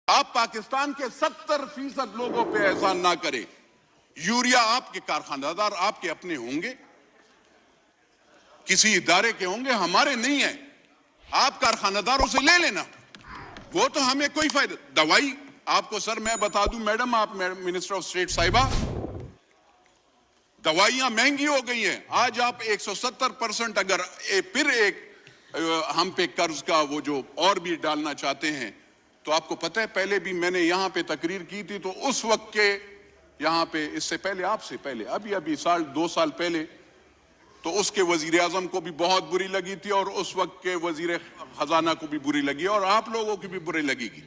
آپ پاکستان کے 70% لوگوں پہ احسان نہ کریں. یوریا آپ کے کارخانہ دار آپ کے اپنے ہوں گے, کسی ادارے کے ہوں گے, ہمارے نہیں ہیں. آپ کارخانہ داروں سے لے لینا, وہ تو ہمیں کوئی فائدہ. دوائی آپ کو سر میں بتا دوں میڈم, آپ منسٹر آف اسٹیٹ صاحبہ, دوائیاں مہنگی ہو گئی ہیں. آج آپ 170% اگر پھر ایک ہم پہ قرض کا وہ جو اور بھی ڈالنا چاہتے ہیں, تو آپ کو پتہ ہے پہلے بھی میں نے یہاں پہ تقریر کی تھی, تو اس وقت کے یہاں پہ اس سے پہلے, آپ سے پہلے, ابھی سال 2 سال پہلے, تو اس کے وزیر اعظم کو بھی بہت بری لگی تھی, اور اس وقت کے وزیر خزانہ کو بھی بری لگی, اور آپ لوگوں کی بھی بری لگے گی.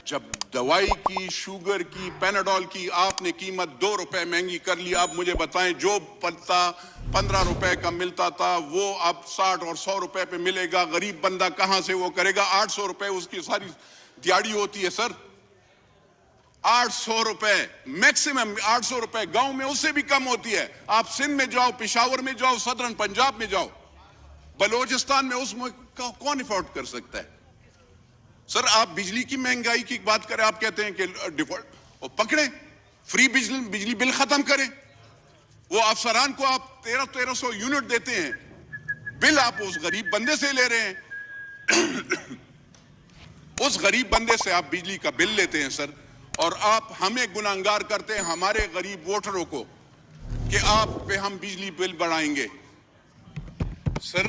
جب دوائی کی, شوگر کی, پیناڈول کی آپ نے قیمت 2 روپے مہنگی کر لی, آپ مجھے بتائیں جو پتا 15 روپے کا ملتا تھا وہ اب 60 اور 100 روپے پہ ملے گا. غریب بندہ کہاں سے وہ کرے گا؟ 800 روپے اس کی ساری دیہڑی ہوتی ہے سر, 800 روپے میکسیمم, 800 روپے گاؤں میں اس سے بھی کم ہوتی ہے. آپ سندھ میں جاؤ, پشاور میں جاؤ, صدرن پنجاب میں جاؤ, بلوچستان میں اس میں کون افورڈ کر سکتا ہے؟ سر آپ بجلی کی مہنگائی کی بات کریں, آپ کہتے ہیں کہ ڈیفالٹ, وہ پکڑیں, فری بجلی بل ختم کریں. وہ افسران کو آپ 1300 یونٹ دیتے ہیں, بل آپ اس غریب بندے سے لے رہے ہیں. اس غریب بندے سے آپ بجلی کا بل لیتے ہیں سر, اور آپ ہمیں گناہگار کرتے ہیں, ہمارے غریب ووٹروں کو, کہ آپ پہ ہم بجلی بل بڑھائیں گے. سر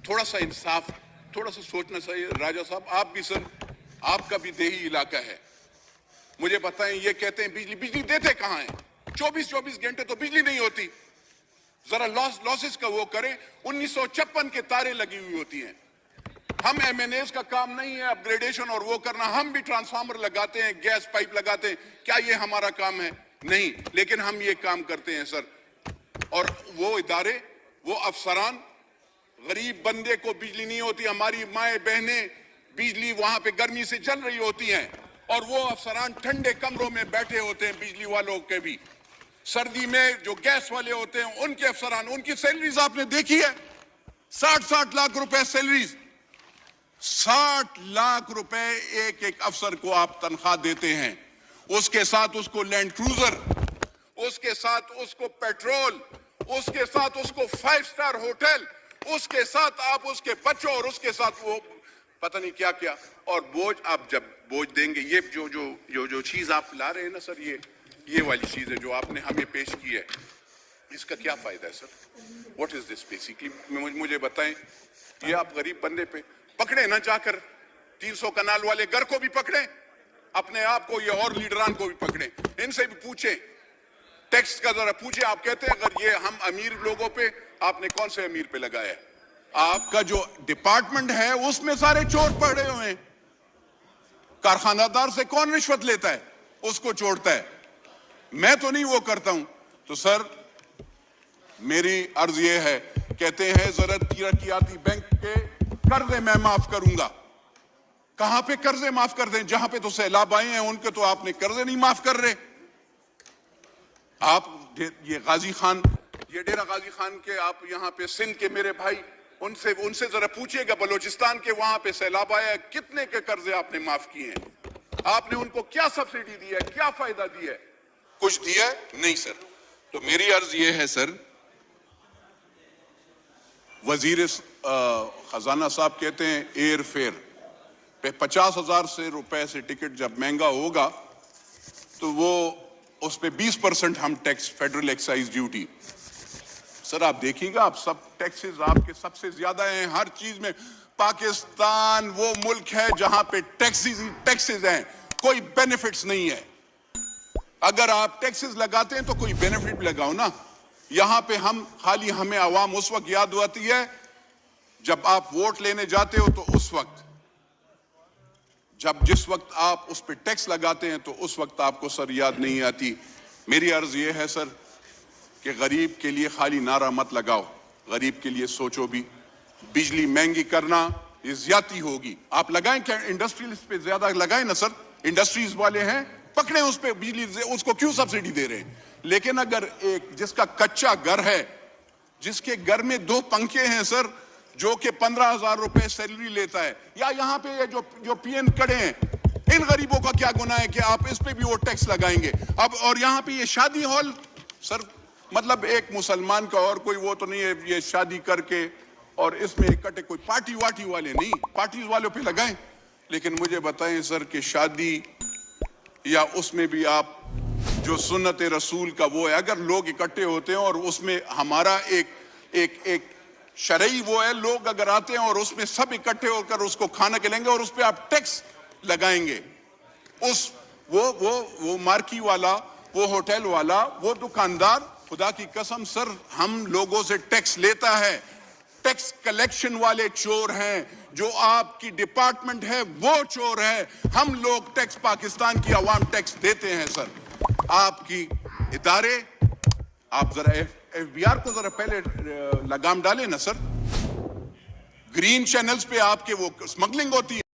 تھوڑا سا انصاف, تھوڑا سا سوچنا چاہیے. راجہ صاحب آپ بھی سر, آپ کا بھی دیہی علاقہ ہے, مجھے بتائیں, یہ کہتے ہیں بجلی دیتے کہاں ہیں؟ 24 گھنٹے تو بجلی نہیں ہوتی. ذرا لاسز کا وہ کریں. 1956 کے تارے لگی ہوئی ہوتی ہیں. ہم ایم این ایز کا کام نہیں ہے اپ گریڈیشن اور وہ کرنا, ہم بھی ٹرانسفارمر لگاتے ہیں, گیس پائپ لگاتے ہیں, کیا یہ ہمارا کام ہے؟ نہیں, لیکن ہم یہ کام کرتے ہیں سر. اور وہ ادارے, وہ افسران, غریب بندے کو بجلی نہیں ہوتی, ہماری مائیں بہنیں بجلی وہاں پہ گرمی سے جل رہی ہوتی ہیں, اور وہ افسران ٹھنڈے کمروں میں بیٹھے ہوتے ہیں. بجلی والوں کے بھی سردی میں جو گیس والے ہوتے ہیں ان کے افسران, ان کی سیلریز آپ نے دیکھی ہے, 60 لاکھ روپے سیلریز, 60 لاکھ روپے ایک افسر کو آپ تنخواہ دیتے ہیں. اس کے ساتھ اس کو لینڈ کروزر, اس کے ساتھ اس کو پیٹرول, اس کے ساتھ اس کو 5 اسٹار ہوٹل, اس کے ساتھ آپ اس کے بچوں, اور اس کے ساتھ وہ پتہ نہیں کیا کیا. اور بوجھ آپ جب بوجھ دیں گے, یہ جو چیز آپ لا رہے ہیں نا سر, یہ والی چیز ہے جو آپ نے ہمیں پیش کی ہے, اس کا کیا فائدہ ہے سر؟ What is this basically? مجھے بتائیں. یہ آپ غریب بندے پہ پکڑیں نہ, جا کر 300 کنال والے گھر کو بھی پکڑیں, اپنے آپ کو, یہ اور لیڈران کو بھی پکڑیں, ان سے بھی پوچھیں, ٹیکس کا ذرا پوچھیں. آپ کہتے ہیں اگر یہ ہم امیر لوگوں پہ, آپ نے کون سے امیر پہ لگایا ہے؟ آپ کا جو ڈپارٹمنٹ ہے اس میں سارے چور پڑے ہوئے ہیں. کارخانہ دار سے کون رشوت لیتا ہے؟ اس کو چھوڑتا ہے. میں تو نہیں وہ کرتا ہوں. تو سر میری عرض یہ ہے, کہتے ہیں زراعت ترقیاتی بینک کے قرضے میں معاف کروں گا. کہاں پہ قرضے معاف کر دیں؟ جہاں پہ تو سیلاب آئے ہیں ان کے تو آپ نے قرضے نہیں معاف کر رہے. آپ یہ غازی خان, یہ ڈیرہ غازی خان کے, آپ یہاں پہ سندھ کے میرے بھائی, ان سے ذرا پوچھئے گا, بلوچستان کے وہاں پہ سیلاب آیا ہے, کتنے کے قرضے آپ نے معاف کیے ہیں؟ آپ نے ان کو کیا سبسڈی دی ہے, کیا فائدہ دیا ہے؟ کچھ دیا ہے؟ نہیں سر. تو میری عرض یہ ہے سر, وزیر خزانہ صاحب کہتے ہیں ایئر فیئر پہ 50,000 روپے سے ٹکٹ جب مہنگا ہوگا تو وہ اس پہ 20% ہم ٹیکس, فیڈرل ایکسائز ڈیوٹی. سر آپ دیکھیں گا, آپ سب ٹیکسز آپ کے سب سے زیادہ ہیں ہر چیز میں. پاکستان وہ ملک ہے جہاں پہ ٹیکسز ہیں, کوئی بینیفٹس نہیں ہے. اگر آپ ٹیکسز لگاتے ہیں تو کوئی بینیفٹ بھی لگاؤ نا. یہاں پہ خالی ہمیں عوام اس وقت یاد آتی ہے جب آپ ووٹ لینے جاتے ہو, تو اس وقت جس وقت آپ اس پہ ٹیکس لگاتے ہیں تو اس وقت آپ کو سر یاد نہیں آتی. میری عرض یہ ہے سر کہ غریب کے لیے خالی نعرہ مت لگاؤ, غریب کے لیے سوچو بھی. بجلی مہنگی کرنا یہ زیادتی ہوگی. آپ لگائیں کیا انڈسٹریز پہ زیادہ لگائیں نا سر, انڈسٹریز والے ہیں پکڑیں اس پہ بجلی, اس کو کیوں سبسڈی دے رہے ہیں؟ لیکن اگر ایک جس کا کچا گھر ہے, جس کے گھر میں 2 پنکھے ہیں سر, جو کہ 15,000 روپے سیلری لیتا ہے, یا یہاں پہ جو پی این کڑے ہیں, ان غریبوں کا کیا گناہ ہے کہ آپ اس پہ بھی وہ ٹیکس لگائیں گے؟ اب اور یہاں پہ یہ شادی ہال سر، مطلب ایک مسلمان کا اور کوئی وہ تو نہیں ہے یہ شادی کر کے اور اس میں اکٹھے کوئی پارٹی واٹی والے نہیں، پارٹیز والوں پہ لگائیں، لیکن مجھے بتائیں سر کہ شادی یا اس میں بھی آپ جو سنت رسول کا وہ ہے، اگر لوگ اکٹھے ہوتے ہیں اور اس میں ہمارا ایک شرعی وہ ہے، لوگ اگر آتے ہیں اور اس میں سب اکٹھے ہو کر اس کو کھانا کھلائیں گے اور اس پہ آپ ٹیکس لگائیں گے، وہ مارکی والا، وہ ہوٹل والا، وہ دکاندار، خدا کی قسم سر ہم لوگوں سے ٹیکس لیتا ہے، ٹیکس کلیکشن والے چور ہیں، جو آپ کی ڈپارٹمنٹ ہے وہ چور ہے، ہم لوگ ٹیکس، پاکستان کی عوام ٹیکس دیتے ہیں سر، آپ کی ادارے، آپ ذرا ایف بی آر کو ذرا پہلے لگام ڈالیں نا سر، گرین چینلز پہ آپ کے وہ اسمگلنگ ہوتی ہے۔